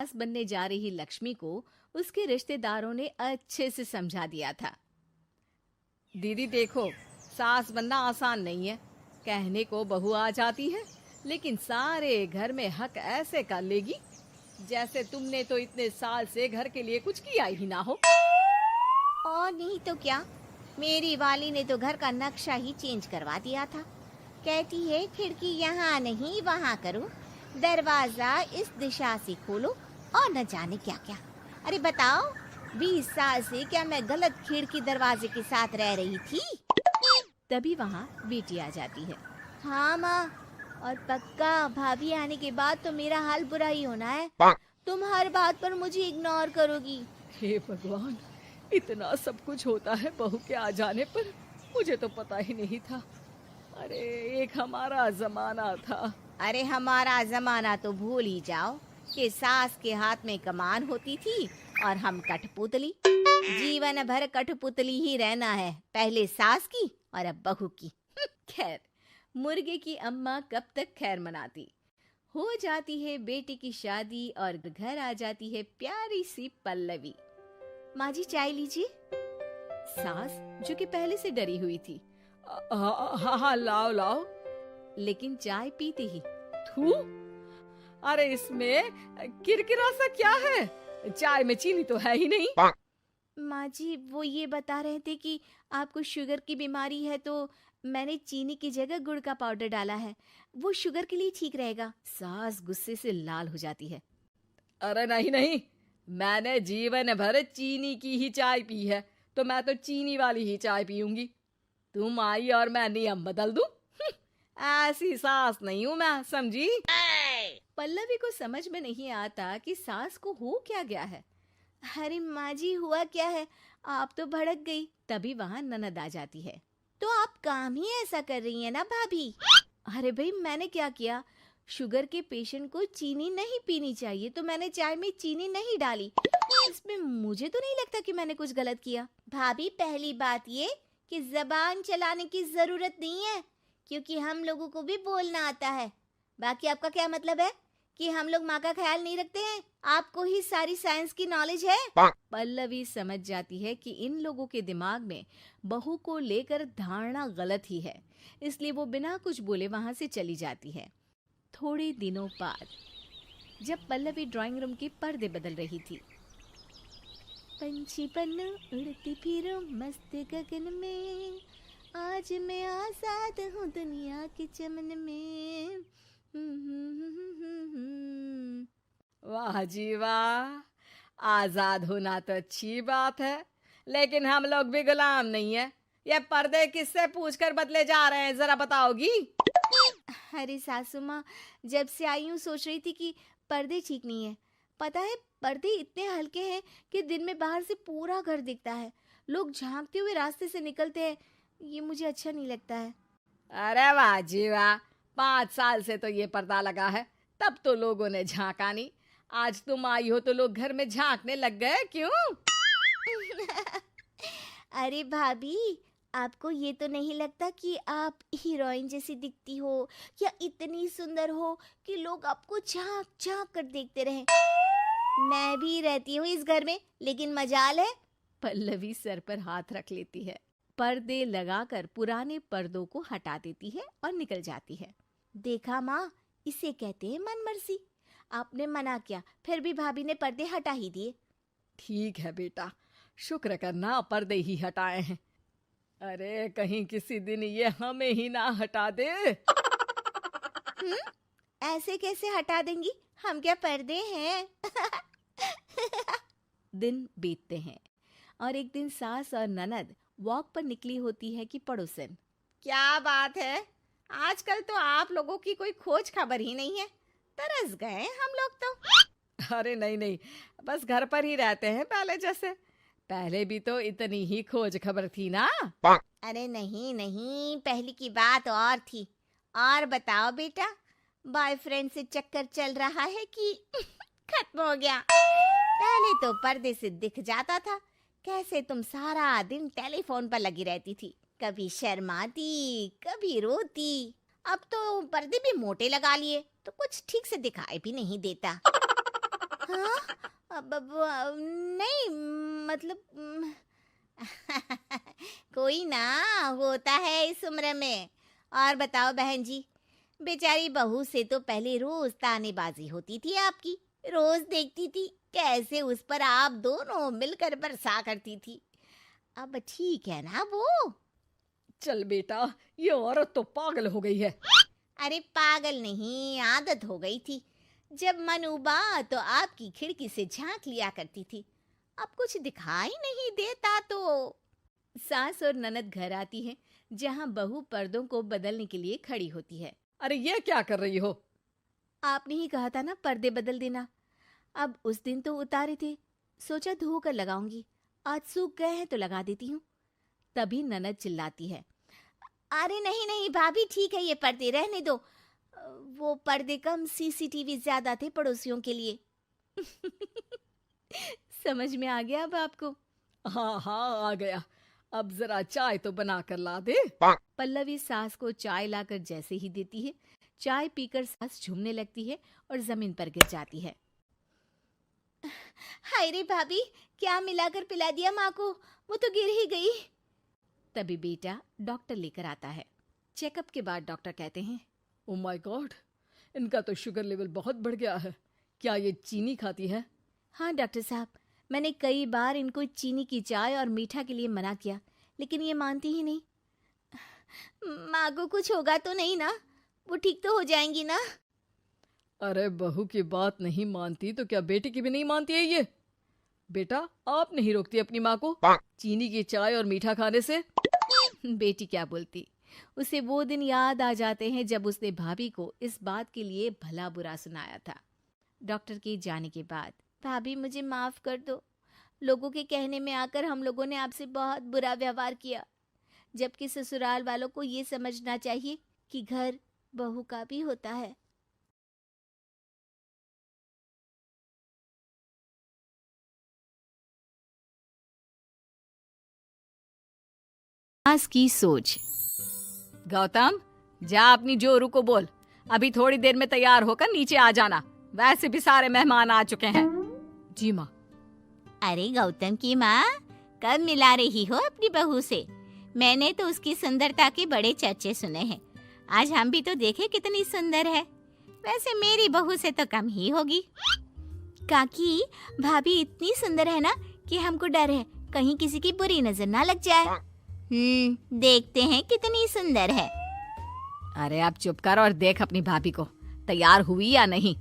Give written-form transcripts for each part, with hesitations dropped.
सास बनने जा रही लक्ष्मी को उसके रिश्तेदारों ने अच्छे से समझा दिया था। दीदी देखो, सास बनना आसान नहीं है। कहने को बहू आ जाती है, लेकिन सारे घर में हक ऐसे कर लेगी जैसे तुमने तो इतने साल से घर के लिए कुछ किया ही ना हो। और नहीं तो क्या, मेरी वाली ने तो घर का नक्शा ही चेंज करवा दिया था। कहती है खिड़की यहाँ नहीं वहाँ करो, दरवाजा इस दिशा से खोलो और न जाने क्या क्या। अरे बताओ, 20 साल से क्या मैं गलत खिड़की दरवाजे के साथ रह रही थी? तभी वहाँ बेटी आ जाती है। हाँ माँ, और पक्का भाभी आने के बाद तो मेरा हाल बुरा ही होना है। तुम हर बात पर मुझे इग्नोर करोगी। हे भगवान, इतना सब कुछ होता है बहू के आ जाने पर, मुझे तो पता ही नहीं था। अरे एक हमारा जमाना था। अरे हमारा जमाना तो भूल ही जाओ कि सास के हाथ में कमान होती थी और हम कठपुतली। जीवन भर कठपुतली ही रहना है, पहले सास की और अब बहू की। खैर, मुर्गे की अम्मा कब तक खैर मनाती। हो जाती है बेटी की शादी और घर आ जाती है प्यारी सी पल्लवी। माँ जी चाय लीजिए। सास जो कि पहले से डरी हुई थी, हाँ लाओ लाओ। लेकिन चाय पीते ही थू, अरे इसमें किरकिरा सा क्या है? चाय में चीनी तो है ही नहीं। माँ जी वो ये बता रहे थे कि आपको शुगर की बीमारी है, तो मैंने चीनी की जगह गुड़ का पाउडर डाला है, वो शुगर के लिए ठीक रहेगा। सास गुस्से से लाल हो जाती है। अरे नहीं नहीं, मैंने जीवन भर चीनी की ही चाय पी है, तो मैं तो चीनी वाली ही चाय पीऊंगी। तुम आई और मैं नियम बदल दूं? ऐसी सास नहीं हूं मैं, समझी? पल्लवी को समझ में नहीं आता कि सास को हो क्या गया है। अरे माँ जी हुआ क्या है, आप तो भड़क गई। तभी वहाँ ननद आ जाती है। तो आप काम ही ऐसा कर रही हैं ना भाभी? अरे भाई मैंने क्या किया, शुगर के पेशेंट को चीनी नहीं पीनी चाहिए तो मैंने चाय में चीनी नहीं डाली। इसमें मुझे तो नहीं लगता कि मैंने कुछ गलत किया। भाभी पहली बात ये कि जबान चलाने की जरूरत नहीं है, क्योंकि हम लोगों को भी बोलना आता है। बाकी आपका क्या मतलब है कि हम लोग माँ का ख्याल नहीं रखते हैं? आपको ही सारी साइंस की नॉलेज है। पल्लवी समझ जाती है कि इन लोगों के दिमाग में बहू को लेकर धारणा गलत ही है, इसलिए वो बिना कुछ बोले वहां से चली जाती है। थोड़े दिनों बाद जब पल्लवी ड्राइंग रूम के पर्दे बदल रही थी, पंछी पन्नू उड़ती फिरूं मस्त गगन में, आज मैं आजाद हूँ दुनिया के चमन में। वाह जी वाह, आजाद होना तो अच्छी बात है, लेकिन हम लोग भी गुलाम नहीं है। ये पर्दे किससे पूछकर बदले जा रहे हैं, जरा बताओगी? अरे सासू माँ, जब से आई हूँ सोच रही थी कि पर्दे ठीक नहीं है। पता है पर्दे इतने हल्के हैं कि दिन में बाहर से पूरा घर दिखता है, लोग झांकते हुए रास्ते से निकलते हैं, ये मुझे अच्छा नहीं लगता है। अरे वाह जी वाह, 5 साल से तो ये पर्दा लगा है, तब तो लोगों ने झांका नहीं। आज तुम आई हो तो लोग घर में झांकने लग गए, क्यों? अरे भाभी, आपको ये तो नहीं लगता कि आप हीरोइन जैसी दिखती हो या इतनी सुंदर हो कि लोग आपको झांक झांक कर देखते रहें? मैं भी रहती हूँ इस घर में, लेकिन मजाल है। पल्लवी सर पर हाथ रख लेती है, पर्दे लगाकर पुराने पर्दों को हटा देती है और निकल जाती है। देखा माँ, इसे कहते हैं मनमर्जी। आपने मना किया, फिर भी भाभी ने पर्दे हटा ही दिए। ठीक है बेटा, शुक्र करना पर्दे ही हटाए हैं। अरे कहीं किसी दिन ये हमें ही ना हटा दे। ऐसे कैसे हटा देंगी, हम क्या पर्दे हैं? दिन बीतते हैं और एक दिन सास और ननद वॉक पर निकली होती है कि पड़ोसन। क्या बात है, आजकल तो आप लोगों की कोई खोज खबर ही नहीं है। तरस गए हम लोग तो। अरे नहीं नहीं, बस घर पर ही रहते हैं पहले जैसे। पहले भी तो इतनी ही खोज खबर थी ना। अरे नहीं नहीं, पहली की बात और थी। और बताओ बेटा, बॉयफ्रेंड से चक्कर चल रहा है कि खत्म हो गया? पहले तो पर्दे से दिख जाता था कैसे तुम सारा दिन टेलीफोन पर लगी रहती थी, कभी शर्माती कभी रोती। अब तो पर्दे भी मोटे लगा लिए तो कुछ ठीक से दिखाई भी नहीं देता। हाँ? नहीं, मतलब कोई ना, होता है इस उम्र में। और बताओ बहन जी, बेचारी बहू से तो पहले रोज तानेबाजी होती थी आपकी। रोज देखती थी कैसे उस पर आप दोनों मिलकर बरसा करती थी। अब ठीक है ना वो? चल बेटा, ये औरत तो पागल हो गई है। अरे पागल नहीं, आदत हो गई थी। जब मन उबा तो आपकी खिड़की से झांक लिया करती थी। अब कुछ दिखाई नहीं देता तो। सास और ननद घर आती है, जहाँ बहू पर्दों को बदलने के लिए खड़ी होती है। अरे ये क्या कर रही हो? आपने ही कहा था ना पर्दे बदल देना। अब उस दिन तो उतारे थे, सोचा धोकर लगाऊंगी, आज सूख गए हैं तो लगा देती हूँ। तभी ननद चिल्लाती है, अरे नहीं नहीं भाभी, ठीक है, ये पर्दे रहने दो। वो पर्दे कम, सीसीटीवी ज्यादा थे पड़ोसियों के लिए। समझ में आ गया अब आपको? हाँ हाँ, आ गया। अब जरा चाय तो बना कर ला दे। पल्लवी सास को चाय लाकर जैसे ही देती है, चाय पीकर सास झूमने लगती है और जमीन पर गिर जाती है। हाय रे भाभी, क्या मिलाकर पिला दिया माँ को, वो तो गिर ही गई। तभी बेटा डॉक्टर लेकर आता है। चेकअप के बाद डॉक्टर कहते हैं, ओ माय गॉड, इनका तो शुगर लेवल बहुत बढ़ गया है। क्या ये चीनी खाती है? हाँ डॉक्टर साहब, मैंने कई बार इनको चीनी की चाय और मीठा के लिए मना किया, लेकिन ये मानती ही नहीं। माँ को कुछ होगा तो नहीं ना? वो ठीक तो हो जाएंगी ना? अरे बहू की बात नहीं मानती तो क्या बेटी की भी नहीं मानती है ये? बेटा, आप नहीं रोकती अपनी माँ को चीनी की चाय और मीठा खाने से? बेटी क्या बोलती, उसे वो दिन याद आ जाते हैं जब उसने भाभी को इस बात के लिए भला बुरा सुनाया था। डॉक्टर के जाने के बाद, भाभी मुझे माफ कर दो, लोगों के कहने में आकर हम लोगों ने आपसे बहुत बुरा व्यवहार किया, जबकि ससुराल वालों को ये समझना चाहिए कि घर बहू का भी होता है। सास की सोच। गौतम, जा अपनी जोरू को बोल, अभी थोड़ी देर में तैयार होकर नीचे आ जाना। वैसे भी सारे मेहमान आ चुके हैं। जी माँ। अरे गौतम की माँ, कब मिला रही हो अपनी बहू से? मैंने तो उसकी सुंदरता के बड़े चर्चे सुने हैं। आज हम भी तो देखे कितनी सुंदर है। वैसे मेरी बहू से तो कम ही होगी। काकी, भाभी इतनी सुंदर है ना कि हमको डर है कहीं किसी की बुरी नजर ना लग जाए। देखते हैं कितनी सुंदर है। अरे आप चुप कर और देख अपनी भाभी को, तैयार हुई या नहीं।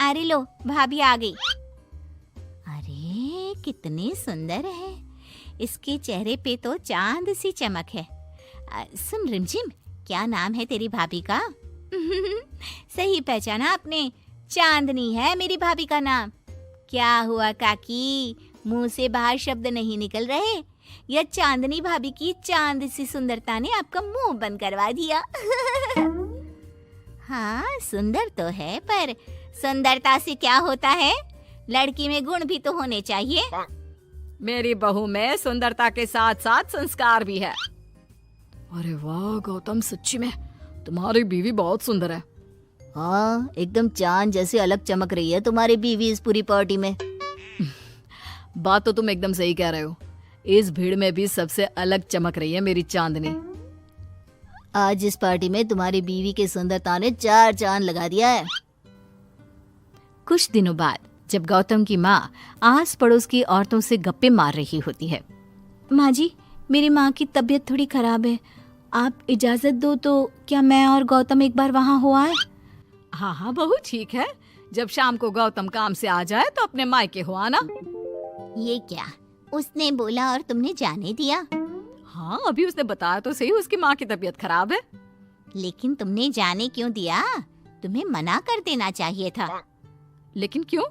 अरे लो, भाभी आ गई। अरे कितनी सुंदर है, इसके चेहरे पे तो चांद सी चमक है। सुन रिमझिम, क्या नाम है तेरी भाभी का? सही पहचाना आपने, चांदनी है मेरी भाभी का नाम। क्या हुआ काकी, मुंह से बाहर शब्द नहीं निकल रहे? या चांदनी भाभी की चांद सी सुंदरता ने आपका मुंह बंद करवा दिया? हाँ सुंदर तो है, पर सुंदरता से क्या होता है? लड़की में गुण भी तो होने चाहिए। मेरी बहू में सुंदरता के साथ साथ संस्कार भी है। अरे वाह गौतम, सच्ची में तुम्हारी बीवी बहुत सुंदर है। हाँ, एकदम चांद जैसे अलग चमक रही है तुम्हारी बीवी इस पूरी पार्टी में। बात तो तुम एकदम सही कह रहे हो, इस भीड़ में भी सबसे अलग चमक रही है मेरी चांदनी। आज इस पार्टी में तुम्हारी बीवी की सुंदरता ने 4 चांद लगा दिया है। कुछ दिनों बाद जब गौतम की माँ आस पड़ोस की औरतों से गप्पे मार रही होती है। माँ जी, मेरी माँ की तबीयत थोड़ी खराब है, आप इजाजत दो तो क्या मैं और गौतम एक बार वहाँ हो आए? हाँ हाँ बहू, ठीक है, जब शाम को गौतम काम से आ जाए तो अपने मायके हो आना। ये क्या, उसने बोला और तुमने जाने दिया? हाँ, अभी उसने बताया तो सही, उसकी माँ की तबीयत खराब है। लेकिन तुमने जाने क्यों दिया? तुम्हें मना कर देना चाहिए था। लेकिन क्यों?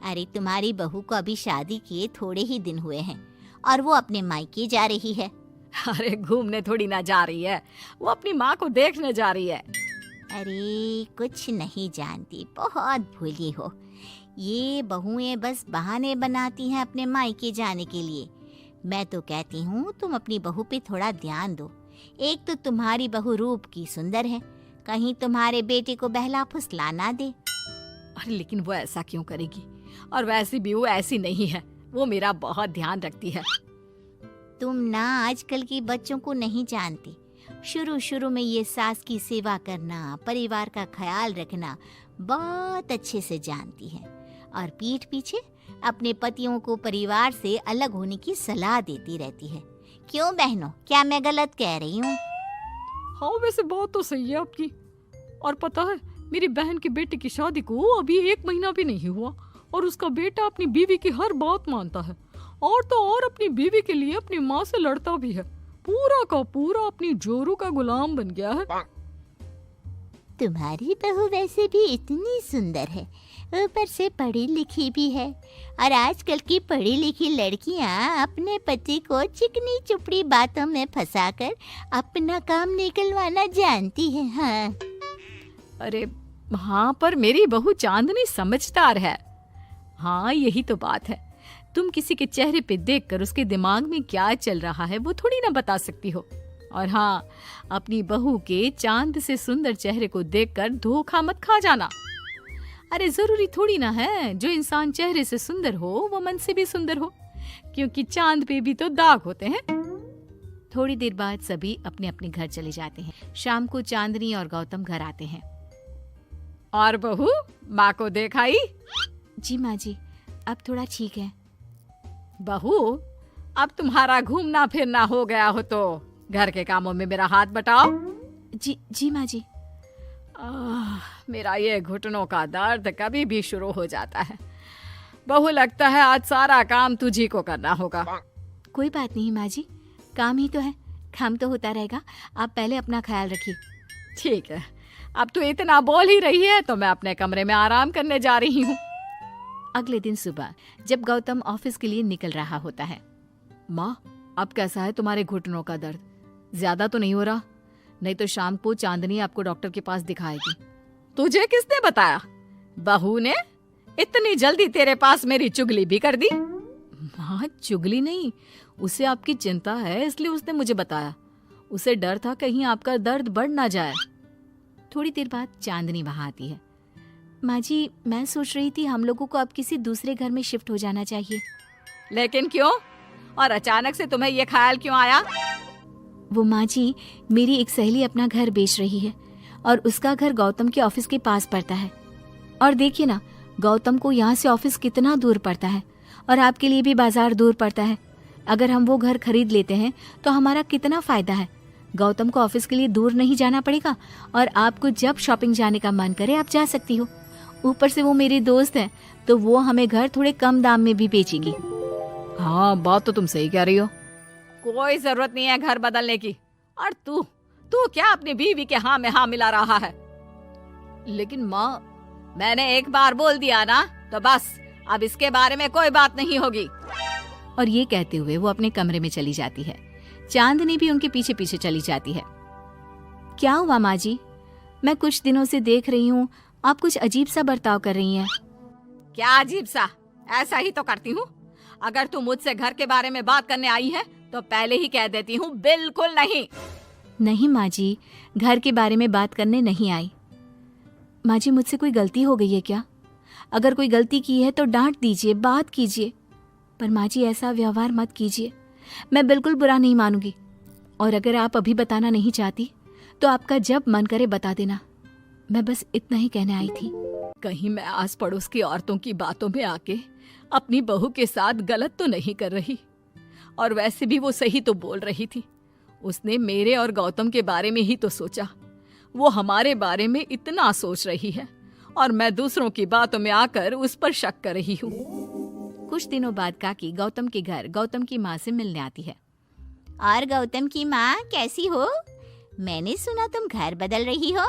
अरे तुम्हारी बहू को अभी शादी किए थोड़े ही दिन हुए हैं और वो अपने मायके जा रही है। अरे घूमने थोड़ी ना जा रही है, वो अपनी माँ को देखने जा रही है। अरे कुछ नहीं जानती, बहुत भोली हो। ये बहुएं बस बहाने बनाती हैं अपने मायके जाने के लिए। मैं तो कहती हूँ तुम अपनी बहू पे थोड़ा ध्यान दो। एक तो तुम्हारी बहू रूप की सुंदर है, कहीं तुम्हारे बेटे को बहला फुसला ना दे। अरे लेकिन वो ऐसा क्यों करेगी? और वैसे भी वो ऐसी नहीं है, वो मेरा बहुत ध्यान रखती है। तुम ना आजकल के बच्चों को नहीं जानती। शुरू शुरू में ये सास की सेवा करना, परिवार का ख्याल रखना बहुत अच्छे से जानती है और पीठ पीछे अपने पतियों को परिवार से अलग होने की सलाह देती रहती है। क्यों बहनों, क्या मैं गलत कह रही हूँ? हाँ, वैसे बात तो सही है आपकी। और पता है, मेरी बहन की बेटी की शादी को अभी 1 महीना भी नहीं हुआ और उसका बेटा अपनी बीवी की हर बात मानता है और तो और अपनी बीवी के लिए अपनी माँ से लड़ता भी है। पूरा का पूरा अपनी जोरू का गुलाम बन गया है। तुम्हारी बहू वैसे भी इतनी सुंदर है, ऊपर से पढ़ी लिखी भी है और आजकल की पढ़ी लिखी लड़कियां अपने पति को चिकनी चुपड़ी बातों में फंसाकर अपना काम निकलवाना जानती है। हाँ, अरे हाँ, पर मेरी बहू चांदनी समझदार है। हाँ, यही तो बात है। तुम किसी के चेहरे पे देखकर उसके दिमाग में क्या चल रहा है वो थोड़ी ना बता सकती हो। और हाँ, अपनी बहू के चांद से सुंदर चेहरे को देखकर धोखा मत खा जाना। अरे जरूरी थोड़ी ना है जो इंसान चेहरे से सुंदर हो वो मन से भी सुंदर हो, क्योंकि चांद पे भी तो दाग होते हैं। थोड़ी देर बाद सभी अपने अपने घर चले जाते हैं। शाम को चांदनी और गौतम घर आते हैं। और बहू, माँ को देखाई? जी माँ जी, अब थोड़ा ठीक है। बहू, अब तुम्हारा घूमना फिरना हो गया हो तो घर के कामों में मेरा हाथ बटाओ। जी माँ जी। मेरा ये घुटनों का दर्द कभी भी शुरू हो जाता है। बहू, लगता है आज सारा काम तुझी को करना होगा। कोई बात नहीं माँ जी, काम ही तो है, काम तो होता रहेगा। आप पहले अपना ख्याल रखिए। ठीक है, अब तू इतना बोल ही रही है तो मैं अपने कमरे में आराम करने जा रही हूँ। अगले दिन सुबह जब गौतम ऑफिस के लिए निकल रहा होता है। माँ, अब कैसा है तुम्हारे घुटनों का दर्द? ज्यादा तो नहीं हो रहा? नहीं तो शाम को चांदनी आपको डॉक्टर के पास दिखाएगी। तुझे किसने बताया? बहू ने इतनी जल्दी तेरे पास मेरी चुगली भी कर दी? माँ, चुगली नहीं, उसे आपकी चिंता है इसलिए उसने मुझे बताया। उसे डर था कहीं आपका दर्द बढ़ ना जाए। थोड़ी देर बाद चांदनी वहां आती है। माँ जी, मैं सोच रही थी हम लोगों को अब किसी दूसरे घर में शिफ्ट हो जाना चाहिए। लेकिन क्यों? और अचानक से तुम्हें ये ख्याल क्यों आया? वो माँ जी, मेरी एक सहेली अपना घर बेच रही है और उसका घर गौतम के ऑफिस के पास पड़ता है। और देखिए ना, गौतम को यहाँ से ऑफिस कितना दूर पड़ता है और आपके लिए भी बाजार दूर पड़ता है। अगर हम वो घर खरीद लेते हैं तो हमारा कितना फायदा है। गौतम को ऑफिस के लिए दूर नहीं जाना पड़ेगा और आपको जब शॉपिंग जाने का मन करे आप जा सकती हो। ऊपर से वो मेरी दोस्त है तो वो हमें घर थोड़े कम दाम में भी बेचेगी। हाँ, बात तो तुम सही कह रही हो। कोई जरूरत नहीं है घर बदलने की। और तू क्या अपनी बीवी के हाँ में हाँ मिला रहा है? लेकिन माँ, मैंने एक बार बोल दिया ना तो बस, अब इसके बारे में कोई बात नहीं होगी। और ये कहते हुए वो अपने कमरे में चली जाती है। चांदनी भी उनके पीछे पीछे चली जाती है। क्या हुआ माँ जी? मैं कुछ दिनों से देख रही हूँ आप कुछ अजीब सा बर्ताव कर रही हैं। क्या अजीब सा? ऐसा ही तो करती हूँ। अगर तू मुझसे घर के बारे में बात करने आई है तो पहले ही कह देती हूँ, बिल्कुल नहीं। नहीं माँ जी, घर के बारे में बात करने नहीं आई। माँ जी, मुझसे कोई गलती हो गई है क्या? अगर कोई गलती की है तो डांट दीजिए, बात कीजिए, पर माँ जी ऐसा व्यवहार मत कीजिए। मैं बिल्कुल बुरा नहीं मानूंगी। और अगर आप अभी बताना नहीं चाहती तो आपका जब मन करे बता देना। मैं बस इतना ही कहने आई थी। कहीं मैं आस पड़ोस की औरतों की बातों में आके अपनी बहू के साथ गलत तो नहीं कर रही? और वैसे भी वो सही तो बोल रही थी। उसने मेरे और गौतम के बारे में ही तो सोचा। वो हमारे बारे में इतना सोच रही है और मैं दूसरों की बातों में आकर उस पर शक कर रही हूँ। कुछ दिनों बाद काकी गौतम के घर गौतम की माँ से मिलने आती है। और गौतम की माँ, कैसी हो? मैंने सुना तुम घर बदल रही हो।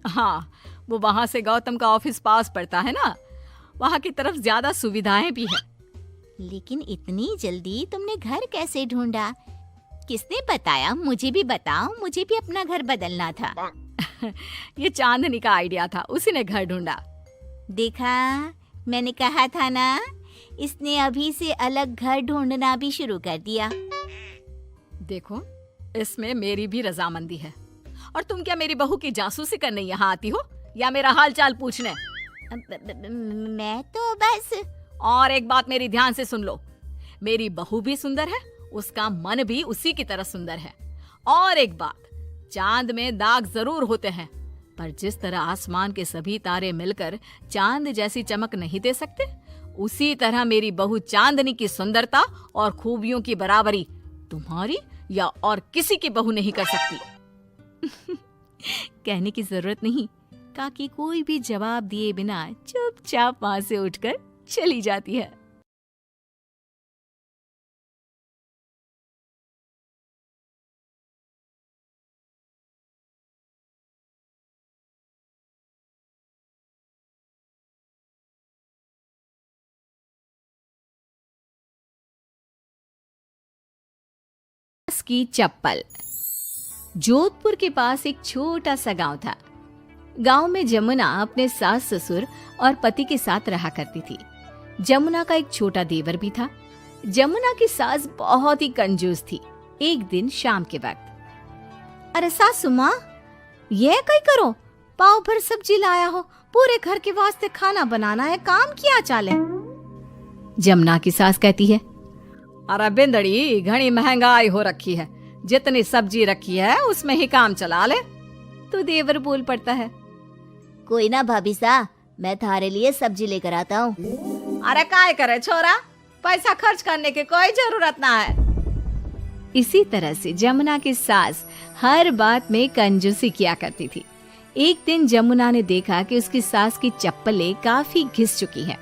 हाँ, वो वहाँ से गौतम का ऑफिस पास पड़ता है ना, वहाँ की तरफ ज्यादा सुविधाएं भी है। लेकिन इतनी जल्दी तुमने घर कैसे ढूंढा? किसने बताया? मुझे भी बताओ, मुझे भी अपना घर बदलना था। ये चांदनी का आइडिया था, उसी ने घर ढूंढा। देखा, मैंने कहा था ना, इसने अभी से अलग घर ढूंढना भी शुरू कर दिया। देखो, इसमें मेरी भी रजामंदी है। और तुम क्या मेरी बहू की जासूसी करने यहाँ आती हो या मेरा हाल चाल पूछने? मैं तो बस। और एक बात मेरी ध्यान से सुन लो, मेरी बहू भी सुंदर है, उसका मन भी उसी की तरह सुंदर है। और एक बात, चांद में दाग जरूर होते हैं, पर जिस तरह आसमान के सभी तारे मिलकर चांद जैसी चमक नहीं दे सकते, उसी तरह मेरी बहू चांदनी की सुंदरता और खूबियों की बराबरी तुम्हारी या और किसी की बहू नहीं कर सकती। कहने की जरूरत नहीं, काकी कोई भी जवाब दिए बिना चुपचाप वहां से उठकर चली जाती है। की चप्पल। जोधपुर के पास एक छोटा सा गांव था। गांव में जमुना अपने सास ससुर और पति के साथ रहा करती थी। जमुना का एक छोटा देवर भी था। जमुना की सास बहुत ही कंजूस थी। एक दिन शाम के वक्त, अरे सासू माँ, ये कहीं करो, पाव भर सब्जी लाया हो, पूरे घर के वास्ते खाना बनाना है, काम किया चाले। जमुना की सास कहती है, अरे बिंदड़ी, घनी महंगाई हो रखी है, जितनी सब्जी रखी है उसमें ही काम चला ले। तो देवर बोल पड़ता है, कोई ना भाभी सा, मैं थारे लिए सब्जी लेकर आता हूँ। अरे काय करे छोरा, पैसा खर्च करने की कोई जरूरत ना है। इसी तरह से जमुना की सास हर बात में कंजूसी किया करती थी। एक दिन जमुना ने देखा कि उसकी सास की चप्पलें काफी घिस चुकी हैं,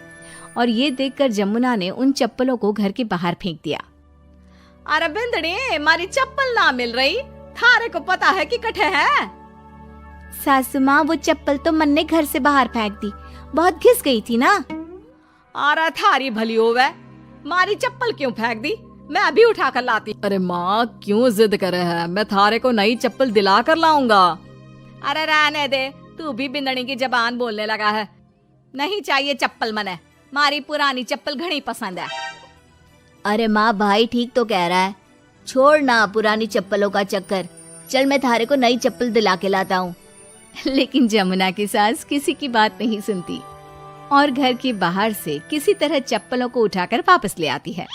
और ये देखकर जमुना ने उन चप्पलों को घर के बाहर फेंक दिया। अरे बिंदड़ी, मारी चप्पल ना मिल रही, थारे को पता है कि कठे है। सासू माँ, वो चप्पल तो मन ने घर से बाहर फेंक दी, बहुत घिस गई थी ना। अरे थारी भली होवे, मारी चप्पल क्यों फेंक दी, मैं अभी उठा कर लाती। अरे माँ, क्यों जिद करे है, मैं थारे को नई चप्पल दिला कर लाऊंगा। अरे रहने दे, तू भी बिंदड़ी की जबान बोलने लगा है। नहीं चाहिए चप्पल मने, मारी पुरानी चप्पल घनी पसंद है। अरे माँ, भाई ठीक तो कह रहा है, छोड़ ना पुरानी चप्पलों का चक्कर, चल मैं थारे को नई चप्पल दिला के लाता हूँ। लेकिन जमुना की सास किसी की बात नहीं सुनती और घर के बाहर से किसी तरह चप्पलों को उठाकर वापस ले आती है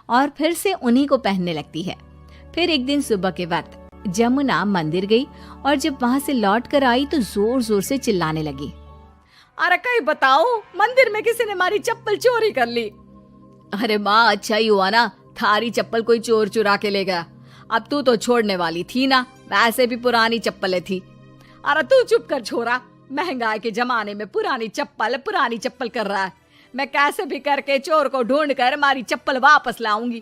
और फिर से उन्हीं को पहनने लगती है। फिर एक दिन सुबह के वक्त जमुना मंदिर गई और जब वहाँ से लौट कर आई तो जोर जोर से चिल्लाने लगी, अरे कहीं बताओ, मंदिर में किसी ने हमारी चप्पल चोरी कर ली। अरे माँ, अच्छा ही हुआ ना, थारी चप्पल कोई चोर चुरा के ले गया। अब तू तो छोड़ने वाली थी ना, वैसे भी पुरानी चप्पलें थी। अरे तू चुप कर छोरा, महंगाई के जमाने में पुरानी चप्पल कर रहा है। मैं कैसे भी करके चोर को ढूंढ कर हमारी चप्पल वापस लाऊंगी।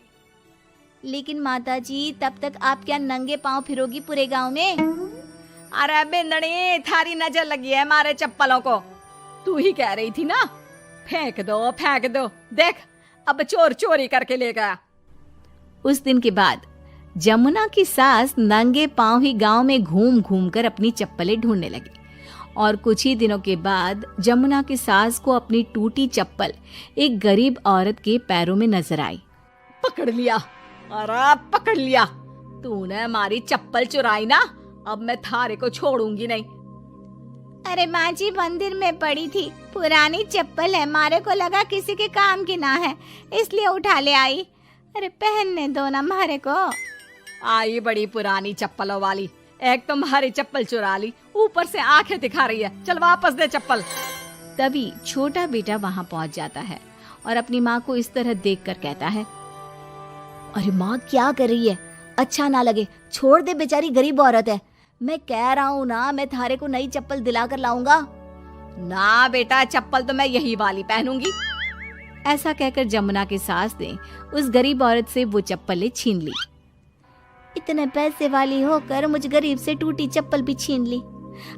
लेकिन माताजी, तब तक आप क्या नंगे पांव फिरोगी पूरे गांव में? अरे बिंदड़ी, थारी नजर लगी है हमारे चप्पलों को, तू ही कह रही थी ना, फेंक दो, देख अब चोर चोरी करके ले गया। उस दिन के बाद जमुना की सास नंगे पांव ही गांव में घूम घूम कर अपनी चप्पलें ढूंढने लगी और कुछ ही दिनों के बाद जमुना की सास को अपनी टूटी चप्पल एक गरीब औरत के पैरों में नजर आई। पकड़ लिया, अरे पकड़ लिया, तूने हमारी चप्पल चुराई ना, अब मैं थारे को छोड़ूंगी नहीं। अरे माँ जी, मंदिर में पड़ी थी, पुरानी चप्पल है, मारे को लगा किसी के काम की ना है, इसलिए उठा ले आई। अरे पहनने दो ना मारे को। आई बड़ी पुरानी चप्पलों वाली, एक तो हमारी चप्पल चुरा ली, ऊपर से आंखें दिखा रही है, चल वापस दे चप्पल। तभी छोटा बेटा वहाँ पहुँच जाता है और अपनी माँ को इस तरह देखकर कहता है, अरे माँ, क्या कर रही है, अच्छा ना लगे, छोड़ दे, बेचारी गरीब औरत है। मैं कह रहा हूँ ना, मैं थारे को नई चप्पल दिला कर लाऊंगा। ना बेटा, चप्पल तो मैं यही वाली पहनूंगी। ऐसा कहकर जमुना की सास ने उस गरीब औरत से वो चप्पलें छीन ली। इतने पैसे वाली होकर मुझ गरीब से टूटी चप्पल भी छीन ली।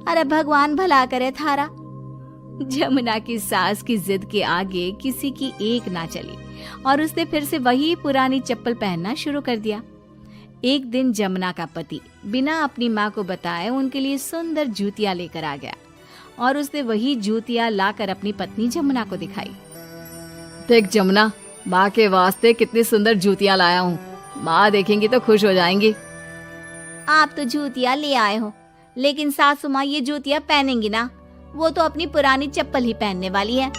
अरे भगवान भला करे थारा। जमुना की सास की जिद के आगे किसी की एक ना चली और उसने फिर से वही पुरानी चप्पल पहनना शुरू कर दिया। एक दिन जमुना का पति बिना अपनी माँ को बताए उनके लिए सुंदर जूतियां लेकर आ गया और उसने वही जूतियां लाकर अपनी पत्नी जमुना को दिखाई। देख जमुना, माँ के वास्ते कितनी सुंदर जूतियां लाया हूँ, माँ देखेंगी तो खुश हो जाएंगी। आप तो जूतियां ले आए हो, लेकिन सासू माँ ये जूतियां पहनेंगी ना, वो तो अपनी पुरानी चप्पल ही पहनने वाली है।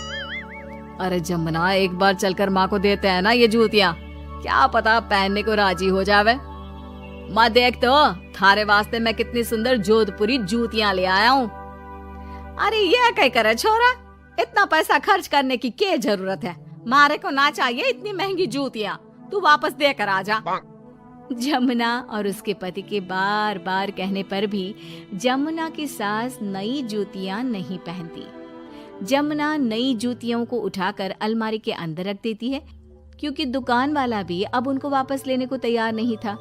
अरे जमुना, एक बार चलकर माँ को देते हैं ना ये जूतियाँ, क्या पता पहनने को राजी हो जावे। माँ देख तो, थारे वास्ते मैं कितनी सुंदर जोधपुरी जूतियाँ ले आया हूँ। अरे ये क्या करे छोरा, इतना पैसा खर्च करने की क्या जरूरत है? मारे को ना चाहिए इतनी महंगी जूतियाँ, तू वापस देकर आ जा। जमुना और उसके पति के बार बार कहने पर भी जमुना की सास नई जूतियां नहीं पहनती। जमुना नई जूतियों को उठाकर अलमारी के अंदर रख देती है, क्योंकि दुकान वाला भी अब उनको वापस लेने को तैयार नहीं था।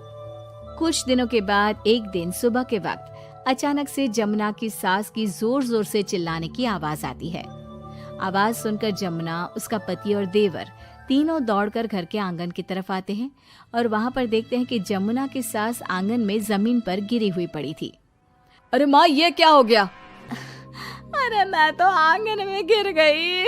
कुछ दिनों के बाद एक दिन सुबह के वक्त अचानक से जमुना की सास की जोर जोर से चिल्लाने की आवाज आती है। आवाज सुनकर जमुना, उसका पति और देवर तीनों दौड़कर घर के आंगन की तरफ आते हैं और वहां पर देखते हैं कि जमुना की सास आंगन में जमीन पर गिरी हुई पड़ी थी। अरे माँ, ये क्या हो गया? अरे मैं तो आंगन में गिर गई।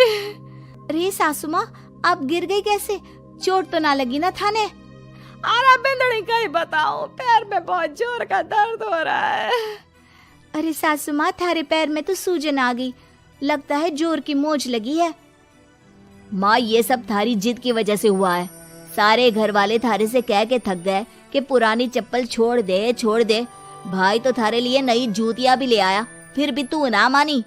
अरे सासू माँ, आप गिर गई कैसे? चोट तो ना लगी ना थाने? अरे बिंदड़ी, कहीं बताओ, पैर में बहुत जोर का दर्द हो रहा है। अरे सासू माँ, थारे पैर में तो सूजन आ गई, लगता है जोर की मोच लगी है। माँ, ये सब थारी जिद की वजह से हुआ है। सारे घर वाले थारे से कह के थक गए कि पुरानी चप्पल छोड़ दे छोड़ दे। भाई तो थारे लिए नई जूतियाँ भी ले आया, फिर भी तू ना मानी।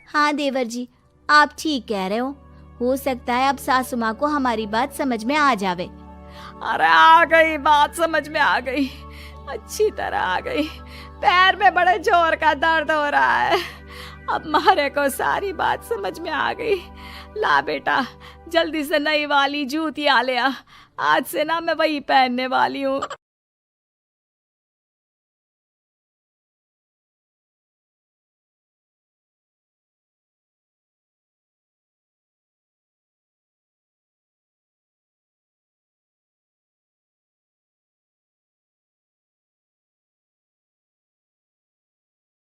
हाँ देवर जी, आप ठीक कह रहे हो सकता है अब सासू माँ को हमारी बात समझ में आ जावे। अरे आ गई, बात समझ में आ गई, अच्छी तरह आ गई। पैर में बड़े जोर का दर्द हो रहा है। अब मारे को सारी बात समझ में आ गई। ला बेटा, जल्दी से नई वाली जूतियाँ ले आ, आज से ना मैं वही पहनने वाली हूँ।